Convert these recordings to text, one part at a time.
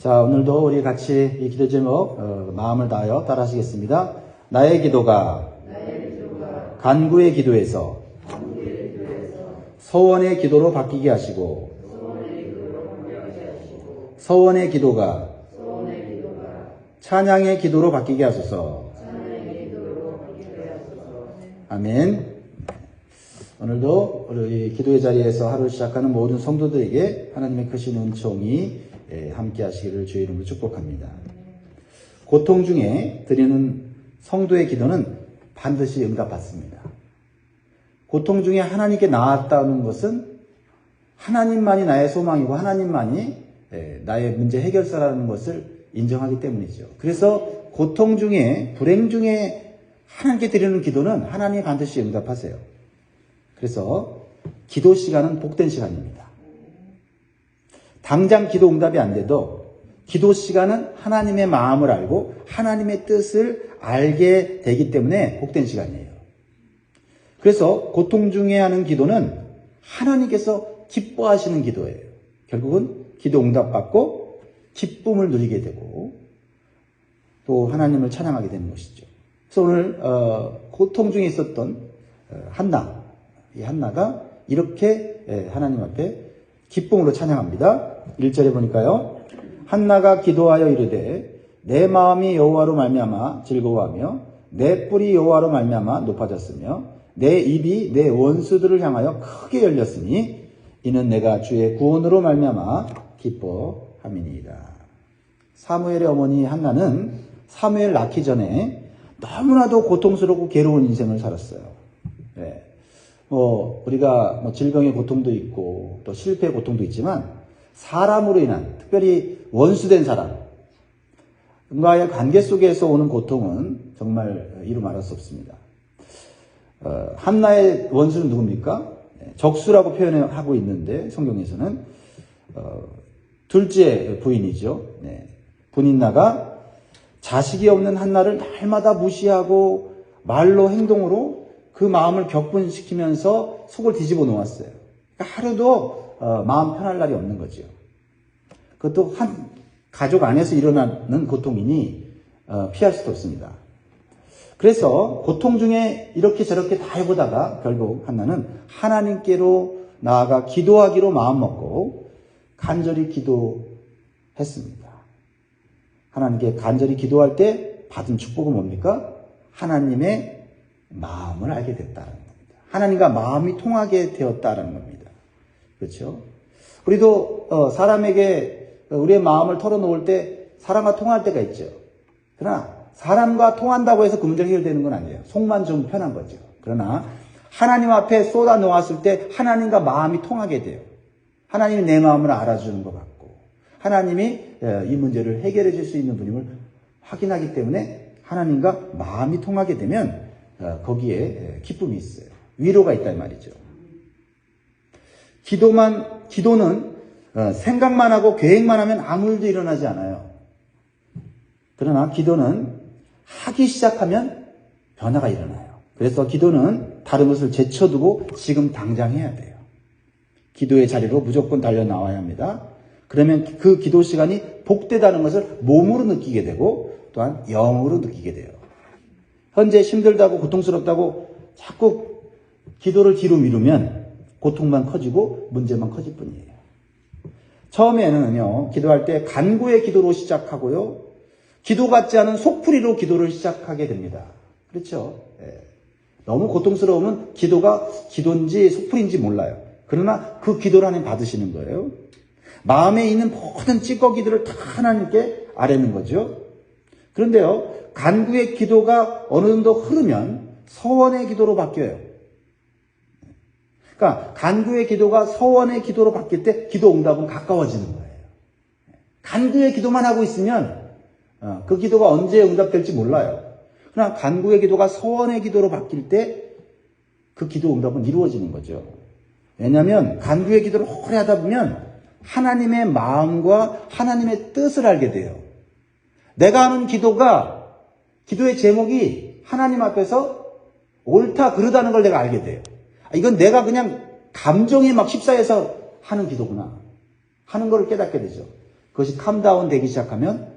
자, 오늘도 우리 같이 이 기도 제목 마음을 다하여 따라하시겠습니다. 나의 기도가 간구의 기도에서 서원의 기도로 바뀌게 하시고 서원의 기도가 찬양의 기도로 바뀌게 하소서. 아멘. 오늘도 우리 기도의 자리에서 하루 시작하는 모든 성도들에게 하나님의 크신 은총이 함께 하시기를 주의 이름으로 축복합니다. 고통 중에 드리는 성도의 기도는 반드시 응답받습니다. 고통 중에 하나님께 나았다는 것은 하나님만이 나의 소망이고 하나님만이 나의 문제 해결사라는 것을 인정하기 때문이죠. 그래서 고통 중에 불행 중에 하나님께 드리는 기도는 하나님이 반드시 응답하세요. 그래서 기도 시간은 복된 시간입니다. 당장 기도 응답이 안 돼도 기도 시간은 하나님의 마음을 알고 하나님의 뜻을 알게 되기 때문에 복된 시간이에요. 그래서 고통 중에 하는 기도는 하나님께서 기뻐하시는 기도예요. 결국은 기도 응답받고 기쁨을 누리게 되고 또 하나님을 찬양하게 되는 것이죠. 그래서 오늘 고통 중에 있었던 한나, 이 한나가 이렇게 하나님 앞에 기쁨으로 찬양합니다. 1절에 보니까요. 한나가 기도하여 이르되 내 마음이 여호와로 말미암아 즐거워하며 내 뿔이 여호와로 말미암아 높아졌으며 내 입이 내 원수들을 향하여 크게 열렸으니 이는 내가 주의 구원으로 말미암아 기뻐함이니이다. 사무엘의 어머니 한나는 사무엘 낳기 전에 너무나도 고통스럽고 괴로운 인생을 살았어요. 네. 우리가 질병의 고통도 있고 또 실패의 고통도 있지만 사람으로 인한, 특별히 원수된 사람과의 관계 속에서 오는 고통은 정말 이루 말할 수 없습니다. 한나의 원수는 누굽니까? 적수라고 표현하고 있는데 성경에서는 둘째 부인이죠. 네. 분인나가 자식이 없는 한나를 날마다 무시하고 말로 행동으로 그 마음을 격분시키면서 속을 뒤집어 놓았어요. 그러니까 하루도 마음 편할 날이 없는 거죠. 그것도 한 가족 안에서 일어나는 고통이니 피할 수도 없습니다. 그래서 고통 중에 이렇게 저렇게 다 해보다가 결국 한나는 하나님께로 나아가 기도하기로 마음먹고 간절히 기도했습니다. 하나님께 간절히 기도할 때 받은 축복은 뭡니까? 하나님의 마음을 알게 됐다는 겁니다. 하나님과 마음이 통하게 되었다는 겁니다. 그렇죠? 우리도 사람에게 우리의 마음을 털어놓을 때 사람과 통할 때가 있죠. 그러나 사람과 통한다고 해서 그 문제가 해결되는 건 아니에요. 속만 좀 편한 거죠. 그러나 하나님 앞에 쏟아 놓았을 때 하나님과 마음이 통하게 돼요. 하나님이 내 마음을 알아주는 것 같고 하나님이 이 문제를 해결해 줄 수 있는 분임을 확인하기 때문에 하나님과 마음이 통하게 되면 거기에 기쁨이 있어요. 위로가 있단 말이죠. 기도는 생각만 하고 계획만 하면 아무 일도 일어나지 않아요. 그러나 기도는 하기 시작하면 변화가 일어나요. 그래서 기도는 다른 것을 제쳐두고 지금 당장 해야 돼요. 기도의 자리로 무조건 달려 나와야 합니다. 그러면 그 기도 시간이 복되다는 것을 몸으로 느끼게 되고 또한 영으로 느끼게 돼요. 현재 힘들다고 고통스럽다고 자꾸 기도를 뒤로 미루면 고통만 커지고 문제만 커질 뿐이에요. 처음에는요, 기도할 때 간구의 기도로 시작하고요, 기도 같지 않은 속풀이로 기도를 시작하게 됩니다. 그렇죠? 너무 고통스러우면 기도가 기도인지 속풀이인지 몰라요. 그러나 그 기도를 하나님 받으시는 거예요. 마음에 있는 모든 찌꺼기들을 다 하나님께 아뢰는 거죠. 그런데요, 간구의 기도가 어느 정도 흐르면 서원의 기도로 바뀌어요. 그러니까 간구의 기도가 서원의 기도로 바뀔 때 기도 응답은 가까워지는 거예요. 간구의 기도만 하고 있으면 그 기도가 언제 응답될지 몰라요. 그러나 간구의 기도가 서원의 기도로 바뀔 때 그 기도 응답은 이루어지는 거죠. 왜냐하면 간구의 기도를 오래 하다 보면 하나님의 마음과 하나님의 뜻을 알게 돼요. 내가 하는 기도의 제목이 하나님 앞에서 옳다 그르다는 걸 내가 알게 돼요. 이건 내가 그냥 감정이 막 휩싸여서 하는 기도구나 하는 걸 깨닫게 되죠. 그것이 캄다운 되기 시작하면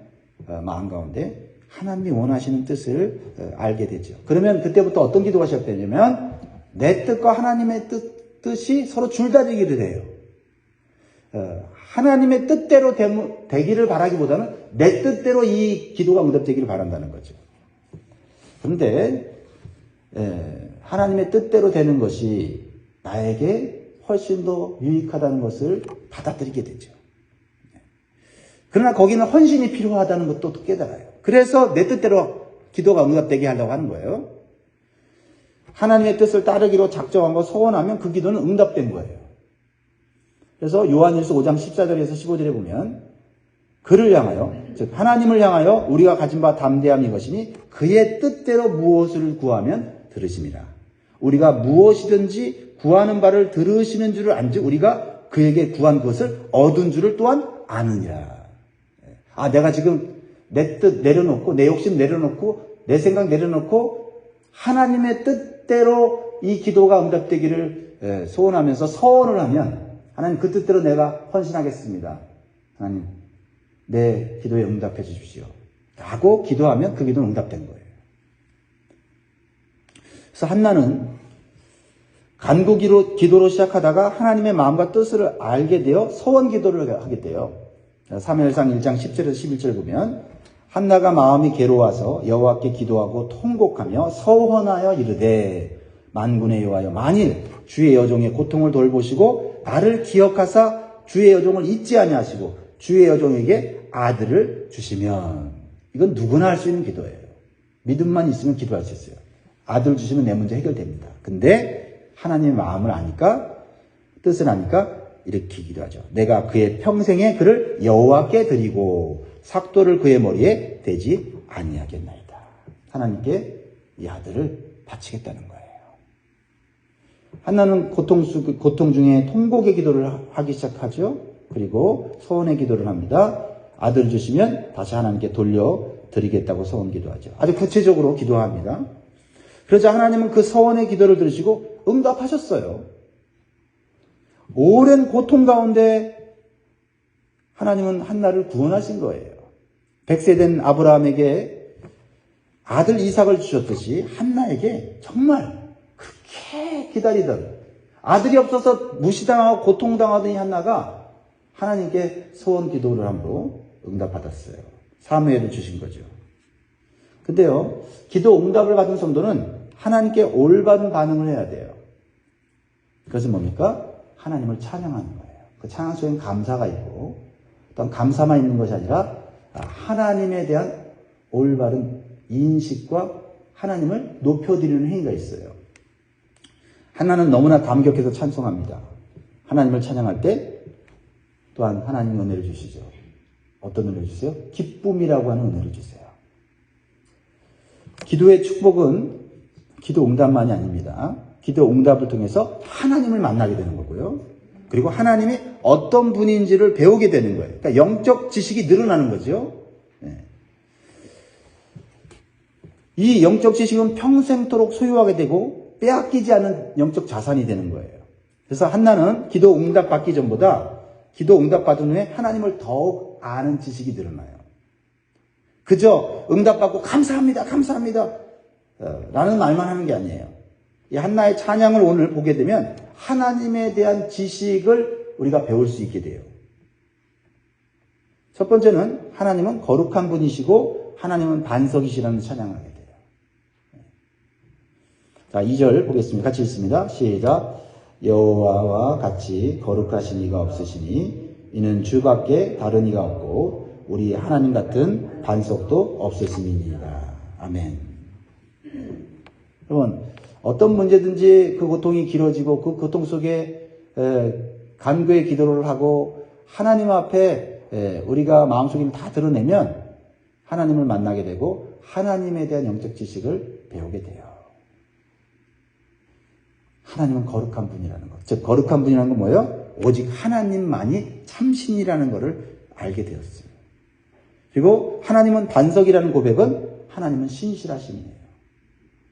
마음 가운데 하나님이 원하시는 뜻을 알게 되죠. 그러면 그때부터 어떤 기도가 시작되냐면 내 뜻과 하나님의 뜻이 서로 줄다리기를 해요. 하나님의 뜻대로 되기를 바라기보다는 내 뜻대로 이 기도가 응답되기를 바란다는 거죠. 그런데 하나님의 뜻대로 되는 것이 나에게 훨씬 더 유익하다는 것을 받아들이게 되죠. 그러나 거기는 헌신이 필요하다는 것도 또 깨달아요. 그래서 내 뜻대로 기도가 응답되게 하려고 하는 거예요. 하나님의 뜻을 따르기로 작정하고 소원하면 그 기도는 응답된 거예요. 그래서 요한일서 5장 14절에서 15절에 보면 그를 향하여, 즉 하나님을 향하여 우리가 가진 바 담대함이 것이니 그의 뜻대로 무엇을 구하면 들으심이라. 우리가 무엇이든지 구하는 바를 들으시는 줄을 안즉 우리가 그에게 구한 것을 얻은 줄을 또한 아느니라. 내가 지금 내 뜻 내려놓고 내 욕심 내려놓고 내 생각 내려놓고 하나님의 뜻대로 이 기도가 응답되기를 소원하면서 서원을 하면 하나님 그 뜻대로 내가 헌신하겠습니다. 하나님 내 기도에 응답해 주십시오. 라고 기도하면 그 기도는 응답된 거예요. 그래서 한나는 간구 기도로 시작하다가 하나님의 마음과 뜻을 알게 되어 서원 기도를 하게 돼요. 사무엘상 1장 10절에서 11절 보면 한나가 마음이 괴로워서 여호와께 기도하고 통곡하며 서원하여 이르되 만군의 여호와여 만일 주의 여종의 고통을 돌보시고 나를 기억하사 주의 여종을 잊지 아니하시고 주의 여종에게 아들을 주시면, 이건 누구나 할 수 있는 기도예요. 믿음만 있으면 기도할 수 있어요. 아들 주시면 내 문제 해결됩니다. 근데 하나님의 마음을 아니까, 뜻을 아니까 이렇게 기도하죠. 내가 그의 평생에 그를 여호와께 드리고 삭도를 그의 머리에 대지 아니하겠나이다. 하나님께 이 아들을 바치겠다는 거예요. 한나는 고통 중에 통곡의 기도를 하기 시작하죠. 그리고 소원의 기도를 합니다. 아들 주시면 다시 하나님께 돌려드리겠다고 소원 기도하죠. 아주 구체적으로 기도합니다. 그러자 하나님은 그 소원의 기도를 들으시고 응답하셨어요. 오랜 고통 가운데 하나님은 한나를 구원하신 거예요. 100세 된 아브라함에게 아들 이삭을 주셨듯이 한나에게 정말 그렇게 기다리던, 아들이 없어서 무시당하고 고통당하던 이 한나가 하나님께 소원 기도를 함으로 응답받았어요. 사무엘을 주신 거죠. 근데요, 기도 응답을 받은 성도는 하나님께 올바른 반응을 해야 돼요. 그것은 뭡니까? 하나님을 찬양하는 거예요. 그 찬양 속엔 감사가 있고, 또한 감사만 있는 것이 아니라 하나님에 대한 올바른 인식과 하나님을 높여드리는 행위가 있어요. 하나는 너무나 감격해서 찬송합니다. 하나님을 찬양할 때 또한 하나님이 은혜를 주시죠. 어떤 은혜를 주세요? 기쁨이라고 하는 은혜를 주세요. 기도의 축복은 기도 응답만이 아닙니다. 기도 응답을 통해서 하나님을 만나게 되는 거고요. 그리고 하나님이 어떤 분인지를 배우게 되는 거예요. 그러니까 영적 지식이 늘어나는 거죠. 네. 이 영적 지식은 평생토록 소유하게 되고 빼앗기지 않은 영적 자산이 되는 거예요. 그래서 한나는 기도 응답 받기 전보다 기도 응답 받은 후에 하나님을 더욱 아는 지식이 늘어나요. 그저 응답 받고 감사합니다, 감사합니다 라는 말만 하는 게 아니에요. 이 한나의 찬양을 오늘 보게 되면 하나님에 대한 지식을 우리가 배울 수 있게 돼요. 첫 번째는 하나님은 거룩한 분이시고 하나님은 반석이시라는 찬양을 하게 돼요. 자, 2절 보겠습니다. 같이 읽습니다. 시작. 여호와와 같이 거룩하신 이가 없으시니 이는 주밖에 다른 이가 없고 우리 하나님 같은 반석도 없으심이니이다. 아멘. 여러분, 어떤 문제든지 그 고통이 길어지고 그 고통 속에 간구의 기도를 하고 하나님 앞에 우리가 마음속에 다 드러내면 하나님을 만나게 되고 하나님에 대한 영적 지식을 배우게 돼요. 하나님은 거룩한 분이라는 것. 즉 거룩한 분이라는 건 뭐예요? 오직 하나님만이 참신이라는 것을 알게 되었어요. 그리고 하나님은 반석이라는 고백은 하나님은 신실하신 분이에요.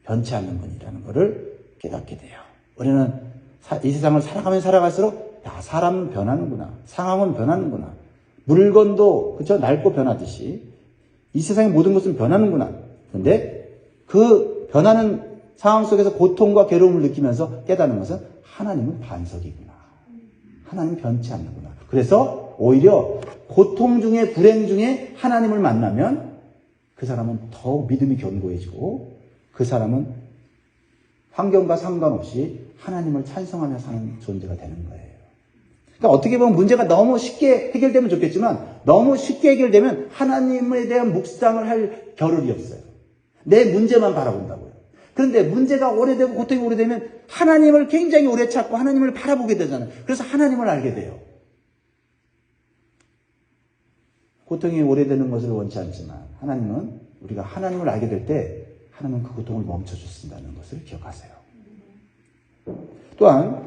변치 않는 분이라는 것을 깨닫게 돼요. 우리는 이 세상을 살아가면 살아갈수록 사람은 변하는구나. 상황은 변하는구나. 물건도 그렇죠? 낡고 변하듯이 이 세상의 모든 것은 변하는구나. 그런데 그 변하는 상황 속에서 고통과 괴로움을 느끼면서 깨닫는 것은 하나님은 반석이구나. 하나님 변치 않는구나. 그래서 오히려 고통 중에 불행 중에 하나님을 만나면 그 사람은 더욱 믿음이 견고해지고 그 사람은 환경과 상관없이 하나님을 찬송하며 사는 존재가 되는 거예요. 그러니까 어떻게 보면 문제가 너무 쉽게 해결되면 좋겠지만 너무 쉽게 해결되면 하나님에 대한 묵상을 할 겨를이 없어요. 내 문제만 바라본다고요. 그런데 문제가 오래되고 고통이 오래되면 하나님을 굉장히 오래 찾고 하나님을 바라보게 되잖아요. 그래서 하나님을 알게 돼요. 고통이 오래되는 것을 원치 않지만 하나님은 우리가 하나님을 알게 될 때 하나님은 그 고통을 멈춰주신다는 것을 기억하세요. 또한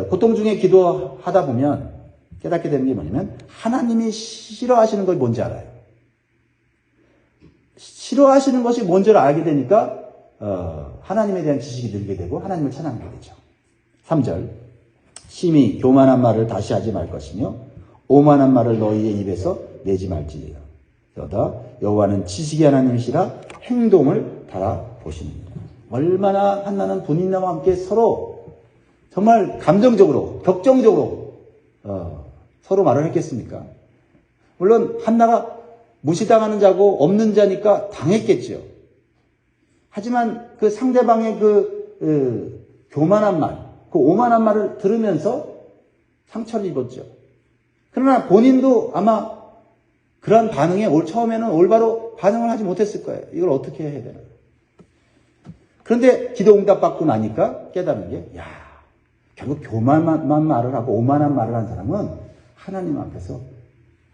고통 중에 기도하다 보면 깨닫게 되는 게 뭐냐면 하나님이 싫어하시는 것이 뭔지 알아요. 싫어하시는 것이 뭔지를 알게 되니까 하나님에 대한 지식이 늘게 되고 하나님을 찬양하게 되죠. 3절 심히 교만한 말을 다시 하지 말 것이며 오만한 말을 너희의 입에서 내지 말지니라. 여다 여호와는 지식의 하나님이시라 행동을 달아보시느니라. 얼마나 한나는 분인나와 함께 서로 정말 감정적으로 격정적으로 서로 말을 했겠습니까? 물론 한나가 무시당하는 자고 없는 자니까 당했겠죠. 하지만 그 상대방의 그 교만한 말, 그 오만한 말을 들으면서 상처를 입었죠. 그러나 본인도 아마 그런 반응에 처음에는 올바로 반응을 하지 못했을 거예요. 이걸 어떻게 해야 되나. 그런데 기도 응답 받고 나니까 깨달은 게, 결국 교만한 말을 하고 오만한 말을 한 사람은 하나님 앞에서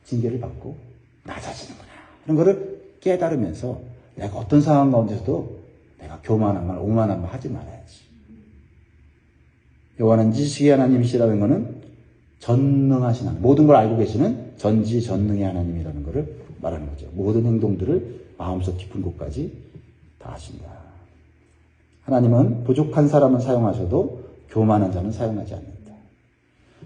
징계를 받고 낮아지는구나. 이런 거를 깨달으면서 내가 어떤 상황 가운데서도 내가 교만한 말, 오만한 말 하지 말아야지. 여호와는 지식의 하나님이시라는 것은 전능하신 하나님, 모든 걸 알고 계시는 전지전능의 하나님이라는 것을 말하는 거죠. 모든 행동들을 마음속 깊은 곳까지 다 하신다. 하나님은 부족한 사람은 사용하셔도 교만한 자는 사용하지 않는다.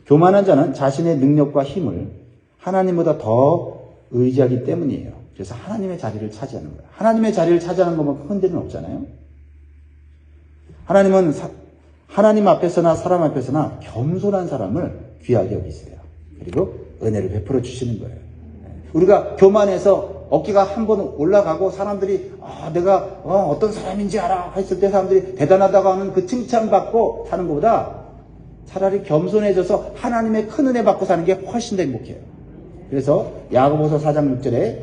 교만한 자는 자신의 능력과 힘을 하나님보다 더 의지하기 때문이에요. 그래서 하나님의 자리를 차지하는 거예요. 하나님의 자리를 차지하는 것만 큰 데는 없잖아요. 하나님은 하나님 앞에서나 사람 앞에서나 겸손한 사람을 귀하게 여기세요. 그리고 은혜를 베풀어 주시는 거예요. 우리가 교만해서 어깨가 한 번 올라가고 사람들이 내가 어떤 사람인지 알아 했을 때 사람들이 대단하다고 하는 그 칭찬받고 사는 것보다 차라리 겸손해져서 하나님의 큰 은혜 받고 사는 게 훨씬 더 행복해요. 그래서 야고보서 4장 6절에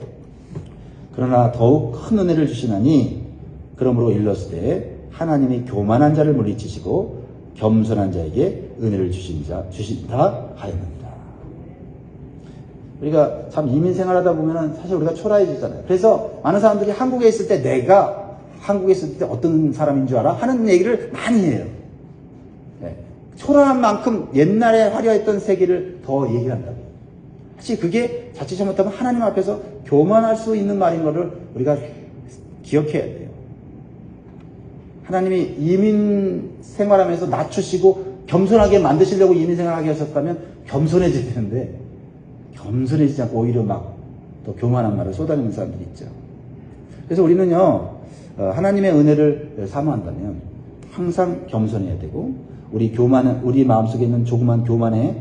그러나 더욱 큰 은혜를 주시나니 그러므로 일렀을 하나님이 교만한 자를 물리치시고 겸손한 자에게 은혜를 주신다 하였느니라. 우리가 참 이민 생활하다 보면은 사실 우리가 초라해지잖아요. 그래서 많은 사람들이 한국에 있을 때 내가 한국에 있을 때 어떤 사람인 줄 알아? 하는 얘기를 많이 해요. 초라한 만큼 옛날에 화려했던 세계를 더 얘기를 한다고. 사실 그게 자칫 잘못하면 하나님 앞에서 교만할 수 있는 말인 것을 우리가 기억해야 돼요. 하나님이 이민 생활하면서 낮추시고 겸손하게 만드시려고 이민 생활하게 하셨다면 겸손해져야 되는데 겸손해지지 않고 오히려 막 또 교만한 말을 쏟아내는 사람들이 있죠. 그래서 우리는요, 하나님의 은혜를 사모한다면 항상 겸손해야 되고 우리 마음속에 있는 조그만 교만의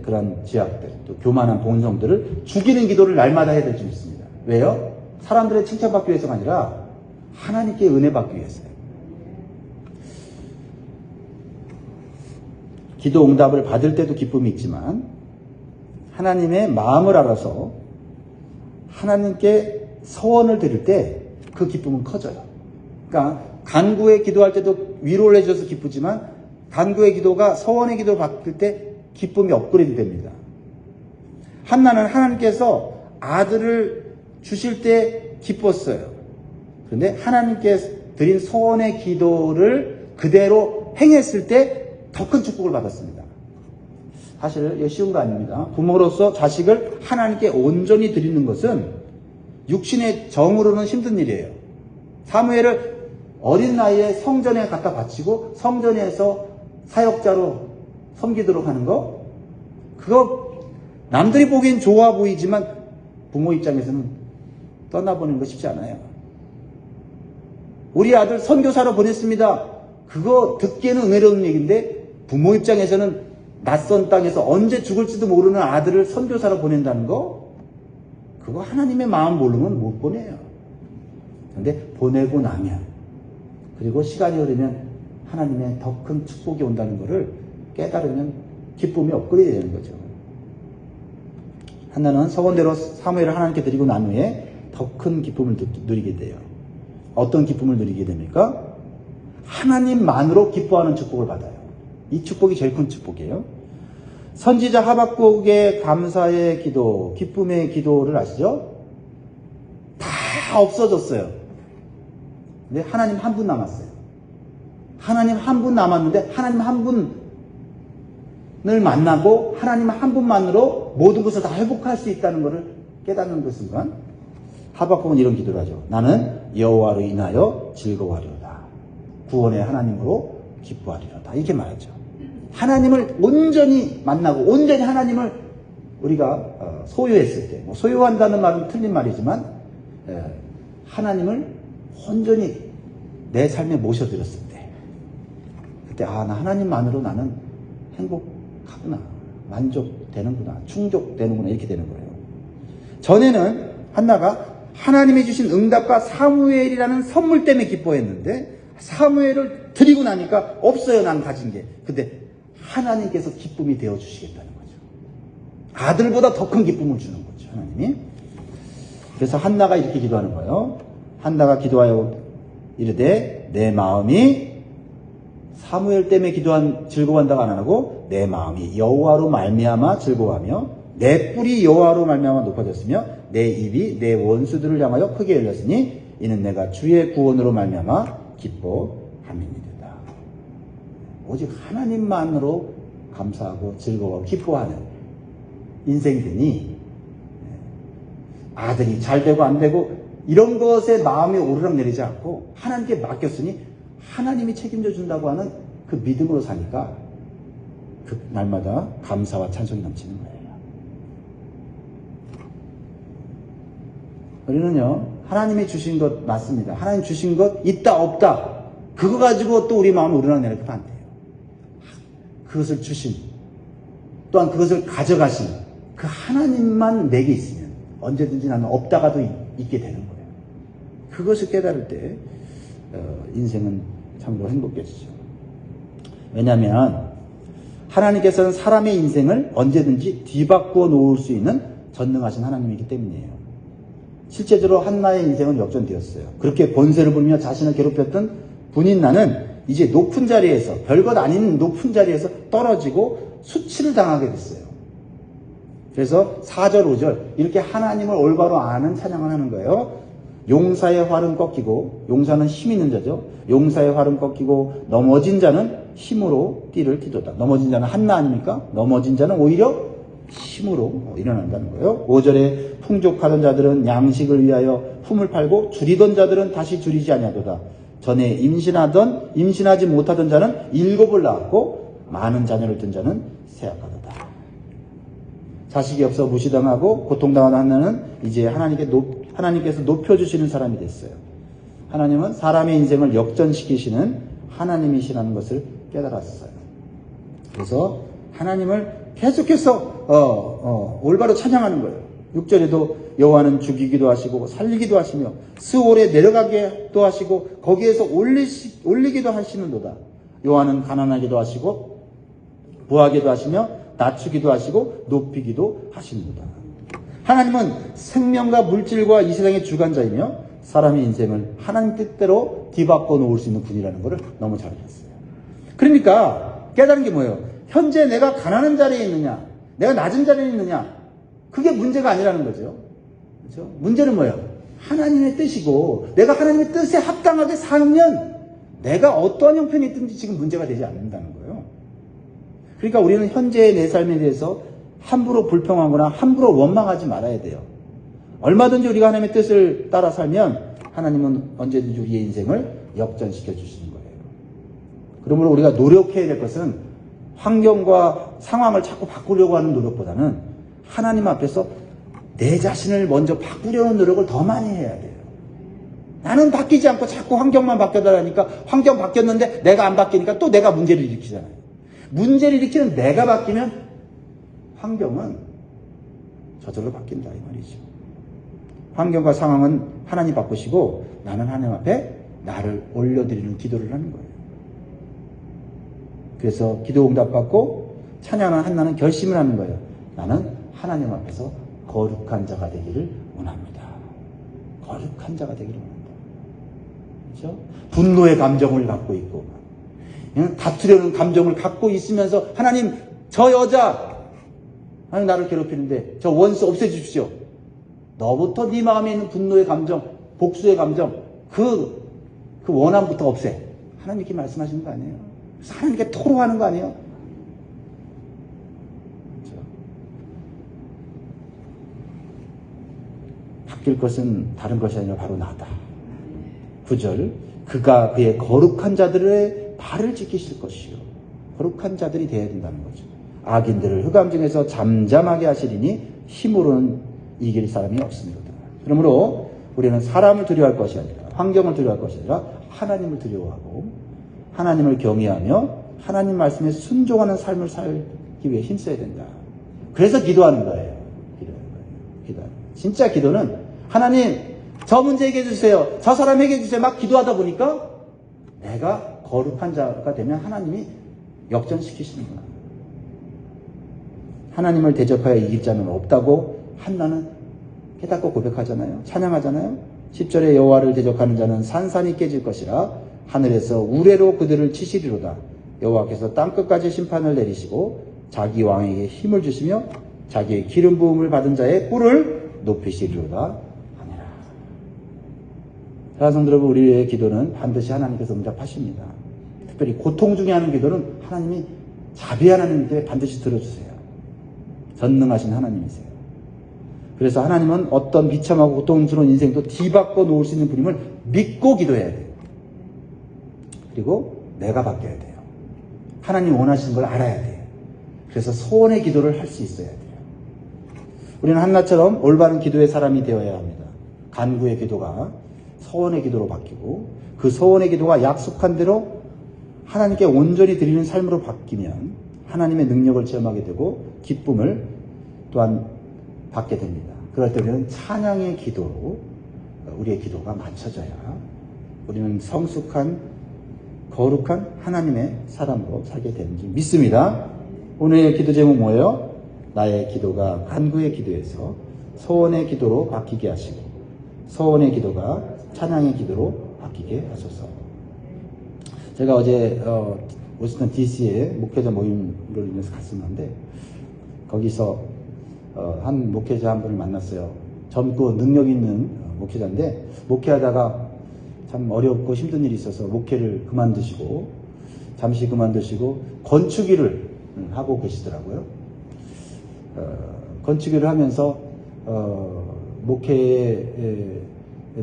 그런 지약들, 또 교만한 본성들을 죽이는 기도를 날마다 해야 될 줄 믿습니다. 왜요? 사람들의 칭찬받기 위해서가 아니라 하나님께 은혜 받기 위해서요. 기도 응답을 받을 때도 기쁨이 있지만 하나님의 마음을 알아서 하나님께 서원을 드릴 때 그 기쁨은 커져요. 그러니까 간구의 기도할 때도 위로를 해줘서 기쁘지만 간구의 기도가 서원의 기도를 받을 때 기쁨이 업그레이드 됩니다. 한나는 하나님께서 아들을 주실 때 기뻤어요. 그런데 하나님께 드린 서원의 기도를 그대로 행했을 때 더 큰 축복을 받았습니다. 사실 이게 쉬운 거 아닙니다. 부모로서 자식을 하나님께 온전히 드리는 것은 육신의 정으로는 힘든 일이에요. 사무엘을 어린 나이에 성전에 갖다 바치고 성전에서 사역자로 섬기도록 하는 거, 그거 남들이 보기엔 좋아 보이지만 부모 입장에서는 떠나보내는 거 쉽지 않아요. 우리 아들 선교사로 보냈습니다. 그거 듣기에는 은혜로운 얘기인데 부모 입장에서는 낯선 땅에서 언제 죽을지도 모르는 아들을 선교사로 보낸다는 거, 그거 하나님의 마음 모르면 못 보내요. 근데 보내고 나면, 그리고 시간이 흐르면 하나님의 더 큰 축복이 온다는 것을 깨달으면 기쁨이 업그레이드 되는 거죠. 한나는 서원대로 사무엘을 하나님께 드리고 난 후에 더 큰 기쁨을 누리게 돼요. 어떤 기쁨을 누리게 됩니까? 하나님만으로 기뻐하는 축복을 받아요. 이 축복이 제일 큰 축복이에요. 선지자 하박국의 감사의 기도, 기쁨의 기도를 아시죠? 다 없어졌어요. 근데 하나님 한 분 남았어요. 하나님 한 분 남았는데 하나님 한 분을 만나고 하나님 한 분만으로 모든 것을 다 회복할 수 있다는 것을 깨닫는 그 순간 하박국은 이런 기도를 하죠. 나는 여호와로 인하여 즐거워하리로다. 구원의 하나님으로 기뻐하리로다. 이렇게 말하죠. 하나님을 온전히 만나고 온전히 하나님을 우리가 소유했을 때, 소유한다는 말은 틀린 말이지만 하나님을 온전히 내 삶에 모셔드렸을 때, 그때 나 하나님만으로 나는 행복하구나, 만족되는구나, 충족되는구나, 이렇게 되는 거예요. 전에는 한나가 하나님이 주신 응답과 사무엘이라는 선물 때문에 기뻐했는데 사무엘을 드리고 나니까 없어요, 난 가진 게. 근데 하나님께서 기쁨이 되어주시겠다는 거죠. 아들보다 더 큰 기쁨을 주는 거죠, 하나님이. 그래서 한나가 이렇게 기도하는 거예요. 한나가 기도하여 이르되 내 마음이 사무엘 때문에 즐거워한다고 안 하고 내 마음이 여호와로 말미암아 즐거워하며 내 뿔이 여호와로 말미암아 높아졌으며 내 입이 내 원수들을 향하여 크게 열렸으니 이는 내가 주의 구원으로 말미암아 기뻐함이니이다. 오직 하나님만으로 감사하고 즐거워 기뻐하는 인생이 되니 아들이 잘 되고 안 되고 이런 것에 마음이 오르락내리지 않고 하나님께 맡겼으니 하나님이 책임져 준다고 하는 그 믿음으로 사니까 그 날마다 감사와 찬송이 넘치는 거예요. 우리는요, 하나님이 주신 것 맞습니다. 하나님 주신 것 있다 없다 그거 가지고 또 우리 마음을 오르락내리면 안 돼요. 그것을 주신, 또한 그것을 가져가신 그 하나님만 내게 있으면 언제든지 나는 없다가도 있게 되는 거예요. 그것을 깨달을 때 인생은 참으로 행복해지죠. 왜냐하면 하나님께서는 사람의 인생을 언제든지 뒤바꾸어 놓을 수 있는 전능하신 하나님이기 때문이에요. 실제적으로 한나의 인생은 역전되었어요. 그렇게 권세를 부리며 자신을 괴롭혔던 분인나는 이제 높은 자리에서, 별것 아닌 높은 자리에서 떨어지고 수치를 당하게 됐어요. 그래서 4절 5절 이렇게 하나님을 올바로 아는 찬양을 하는 거예요. 용사의 활은 꺾이고, 용사는 힘 있는 자죠. 용사의 활은 꺾이고 넘어진 자는 힘으로 띠를 띠도다. 넘어진 자는 한나 아닙니까? 넘어진 자는 오히려 힘으로 일어난다는 거예요. 5절에 풍족하던 자들은 양식을 위하여 품을 팔고 줄이던 자들은 다시 줄이지 아니하도다. 전에 임신하지 못하던 자는 7을 낳았고 많은 자녀를 둔 자는 쇠약하도다. 자식이 없어 무시당하고 고통당하는 한나는 이제 하나님께서 높여주시는 사람이 됐어요. 하나님은 사람의 인생을 역전시키시는 하나님이시라는 것을 깨달았어요. 그래서 하나님을 계속해서 올바로 찬양하는 거예요. 6절에도 여호와는 죽이기도 하시고 살리기도 하시며 스올에 내려가게도 하시고 거기에서 올리기도 하시는도다. 여호와는 가난하기도 하시고 부하게도 하시며 낮추기도 하시고 높이기도 하시는도다. 하나님은 생명과 물질과 이 세상의 주관자이며 사람의 인생을 하나님 뜻대로 뒤바꿔 놓을 수 있는 분이라는 것을 너무 잘 알았어요. 그러니까 깨달은 게 뭐예요? 현재 내가 가난한 자리에 있느냐, 내가 낮은 자리에 있느냐, 그게 문제가 아니라는 거죠. 그렇죠? 문제는 뭐예요? 하나님의 뜻이고 내가 하나님의 뜻에 합당하게 살면 내가 어떠한 형편이 있든지 지금 문제가 되지 않는다는 거예요. 그러니까 우리는 현재의 내 삶에 대해서 함부로 불평하거나 함부로 원망하지 말아야 돼요. 얼마든지 우리가 하나님의 뜻을 따라 살면 하나님은 언제든지 우리의 인생을 역전시켜 주시는 거예요. 그러므로 우리가 노력해야 될 것은 환경과 상황을 자꾸 바꾸려고 하는 노력보다는 하나님 앞에서 내 자신을 먼저 바꾸려는 노력을 더 많이 해야 돼요. 나는 바뀌지 않고 자꾸 환경만 바뀌어달라니까 환경 바뀌었는데 내가 안 바뀌니까 또 내가 문제를 일으키잖아요. 문제를 일으키는 내가 바뀌면 환경은 저절로 바뀐다 이 말이죠. 환경과 상황은 하나님 바꾸시고 나는 하나님 앞에 나를 올려드리는 기도를 하는 거예요. 그래서 기도 응답받고 찬양하는 한나는 결심을 하는 거예요. 나는 하나님 앞에서 거룩한 자가 되기를 원합니다. 거룩한 자가 되기를 원합니다. 그렇죠? 분노의 감정을 갖고 있고 그냥 다투려는 감정을 갖고 있으면서 하나님 저 여자 하나님 나를 괴롭히는데 저 원수 없애주십시오. 너부터 네 마음에 있는 분노의 감정, 복수의 감정, 그 원함부터 없애. 하나님 이렇게 말씀하시는 거 아니에요? 하나님께 토로하는 거 아니에요? 그렇죠? 바뀔 것은 다른 것이 아니라 바로 나다. 9절 그가 그의 거룩한 자들의 발을 지키실 것이요. 거룩한 자들이 되어야 된다는 거죠. 악인들을 흑암 중에서 잠잠하게 하시리니 힘으로는 이길 사람이 없습니다. 그러므로 우리는 사람을 두려워할 것이 아니라 환경을 두려워할 것이 아니라 하나님을 두려워하고 하나님을 경외하며 하나님 말씀에 순종하는 삶을 살기 위해 힘써야 된다. 그래서 기도하는 거예요. 기도하는 거예요. 진짜 기도는 하나님 저 문제 해결해 주세요. 저 사람 해결해 주세요. 막 기도하다 보니까 내가 거룩한 자가 되면 하나님이 역전시키시는구나. 하나님을 대적하여 이길 자는 없다고 한나는 깨닫고 고백하잖아요. 찬양하잖아요. 10절에 여호와를 대적하는 자는 산산이 깨질 것이라 하늘에서 우레로 그들을 치시리로다. 여호와께서 땅끝까지 심판을 내리시고 자기 왕에게 힘을 주시며 자기의 기름 부음을 받은 자의 뿔을 높이시리로다 하니라. 사랑하는 성도 여러분, 우리의 기도는 반드시 하나님께서 응답하십니다. 특별히 고통 중에 하는 기도는 하나님이 자비한 하나님께 반드시 들어주세요. 전능하신 하나님이세요. 그래서 하나님은 어떤 비참하고 고통스러운 인생도 뒤바꿔 놓을 수 있는 분임을 믿고 기도해야 돼요. 그리고 내가 바뀌어야 돼요. 하나님 원하시는 걸 알아야 돼요. 그래서 소원의 기도를 할 수 있어야 돼요. 우리는 한나처럼 올바른 기도의 사람이 되어야 합니다. 간구의 기도가 소원의 기도로 바뀌고 그 소원의 기도가 약속한 대로 하나님께 온전히 드리는 삶으로 바뀌면 하나님의 능력을 체험하게 되고 기쁨을 또한 받게 됩니다. 그럴 때 우리는 찬양의 기도로 우리의 기도가 맞춰져야 우리는 성숙한 거룩한 하나님의 사람으로 살게 되는지 믿습니다. 오늘의 기도 제목 뭐예요? 나의 기도가 간구의 기도에서 소원의 기도로 바뀌게 하시고 소원의 기도가 찬양의 기도로 바뀌게 하소서. 제가 어제 워싱턴 DC에 목회자 모임을 위해서 갔었는데 거기서 한 목회자 한 분을 만났어요. 젊고 능력 있는 목회자인데 목회하다가 참 어렵고 힘든 일이 있어서 목회를 그만두시고 잠시 그만두시고 건축일을 하고 계시더라고요. 건축일을 하면서 목회에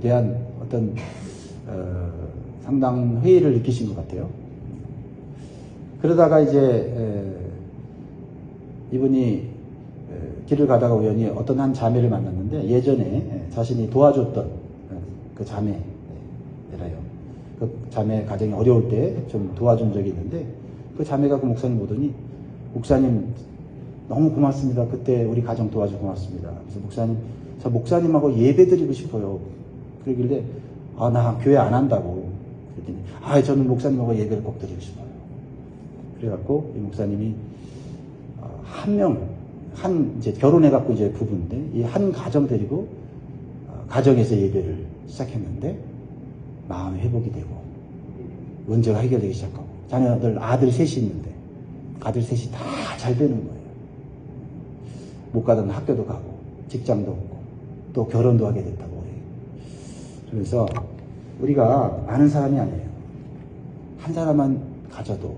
대한 어떤 상당 회의를 느끼신 것 같아요. 그러다가 이제 이분이 길을 가다가 우연히 어떤 한 자매를 만났는데 예전에 자신이 도와줬던 그 자매래요. 그 자매 가정이 어려울 때 좀 도와준 적이 있는데 그 자매가 그 목사님 보더니 목사님 너무 고맙습니다. 그때 우리 가정 도와주고 고맙습니다. 그래서 목사님 저 목사님하고 예배 드리고 싶어요. 그러길래 나 교회 안 한다고 그랬더니 저는 목사님하고 예배를 꼭 드리고 싶어요. 그래갖고 이 목사님이 이제 결혼해갖고 이제 부부인데 이 한 가정 데리고 가정에서 예배를 시작했는데 마음의 회복이 되고 문제가 해결되기 시작하고 자녀들 아들 셋이 있는데 아들 셋이 다 잘 되는 거예요. 못 가던 학교도 가고 직장도 얻고 또 결혼도 하게 됐다고 해요. 그래서 우리가 많은 사람이 아니에요. 한 사람만 가져도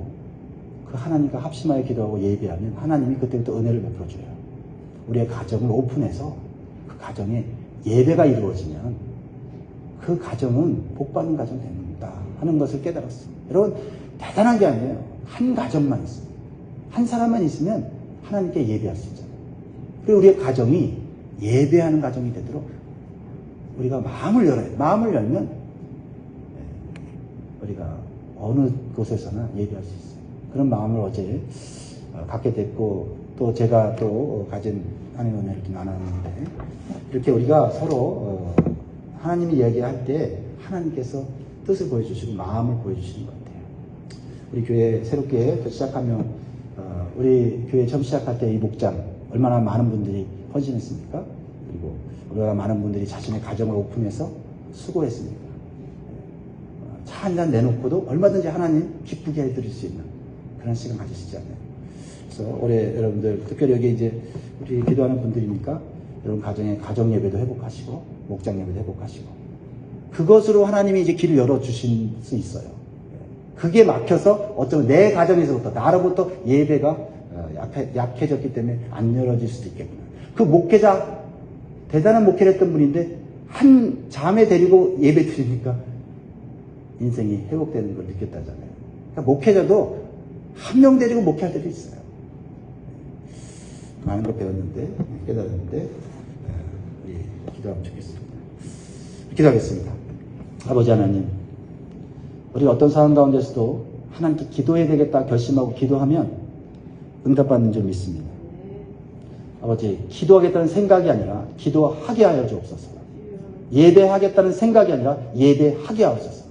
그 하나님과 합심하여 기도하고 예배하면 하나님이 그때부터 은혜를 베풀어줘요. 우리의 가정을 오픈해서 그 가정에 예배가 이루어지면 그 가정은 복받는 가정 됩니다 하는 것을 깨달았습니다. 여러분 대단한 게 아니에요. 한 가정만 있으면 한 사람만 있으면 하나님께 예배할 수 있잖아요. 그리고 우리의 가정이 예배하는 가정이 되도록 우리가 마음을 열어야 돼. 마음을 열면 우리가 어느 곳에서나 예배할 수 있어요. 그런 마음을 어제 갖게 됐고, 또 제가 또 가진 하나님의 은혜를 좀 나눴는데, 이렇게 우리가 서로 하나님이 이야기할 때 하나님께서 뜻을 보여주시고 마음을 보여주시는 것 같아요. 우리 교회 새롭게 시작하면 우리 교회 처음 시작할 때 이 목장 얼마나 많은 분들이 헌신했습니까? 그리고 얼마나 많은 분들이 자신의 가정을 오픈해서 수고했습니까? 차 한잔 내놓고도 얼마든지 하나님 기쁘게 해드릴 수 있는 그런 시간 가지시지 않나요? 그래서 올해 여러분들 특별히 여기 이제 우리 기도하는 분들이니까 여러분 가정에 가정 예배도 회복하시고 목장 예배도 회복하시고 그것으로 하나님이 이제 길을 열어주실 수 있어요. 그게 막혀서 어쩌면 내 가정에서부터 나로부터 예배가 약해졌기 때문에 안 열어질 수도 있겠구나. 그 목회자 대단한 목회를 했던 분인데 한 자매 데리고 예배 드리니까 인생이 회복되는 걸 느꼈다잖아요. 그러니까 목회자도 한 명 데리고 목회할 때도 있어요. 많은 걸 배웠는데 깨달았는데 우리 기도하면 좋겠습니다. 기도하겠습니다. 아버지 하나님, 우리가 어떤 상황 가운데서도 하나님께 기도해야 되겠다 결심하고 기도하면 응답받는 줄 믿습니다. 아버지, 기도하겠다는 생각이 아니라 기도하게 하여 주옵소서. 예배하겠다는 생각이 아니라 예배하게 하옵소서.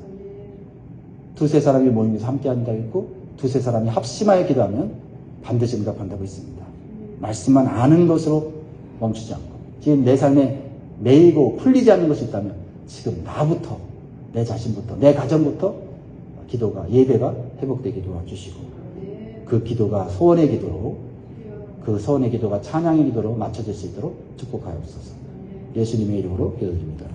두세 사람이 모임에서 함께 한다고 했고 두세 사람이 합심하여 기도하면 반드시 응답한다고 했습니다. 말씀만 아는 것으로 멈추지 않고 지금 내 삶에 매이고 풀리지 않는 것이 있다면 지금 나부터, 내 자신부터, 내 가정부터 기도가, 예배가 회복되게 도와주시고 그 기도가 소원의 기도로, 그 소원의 기도가 찬양의 기도로 맞춰질 수 있도록 축복하옵소서. 예수님의 이름으로 기도드립니다.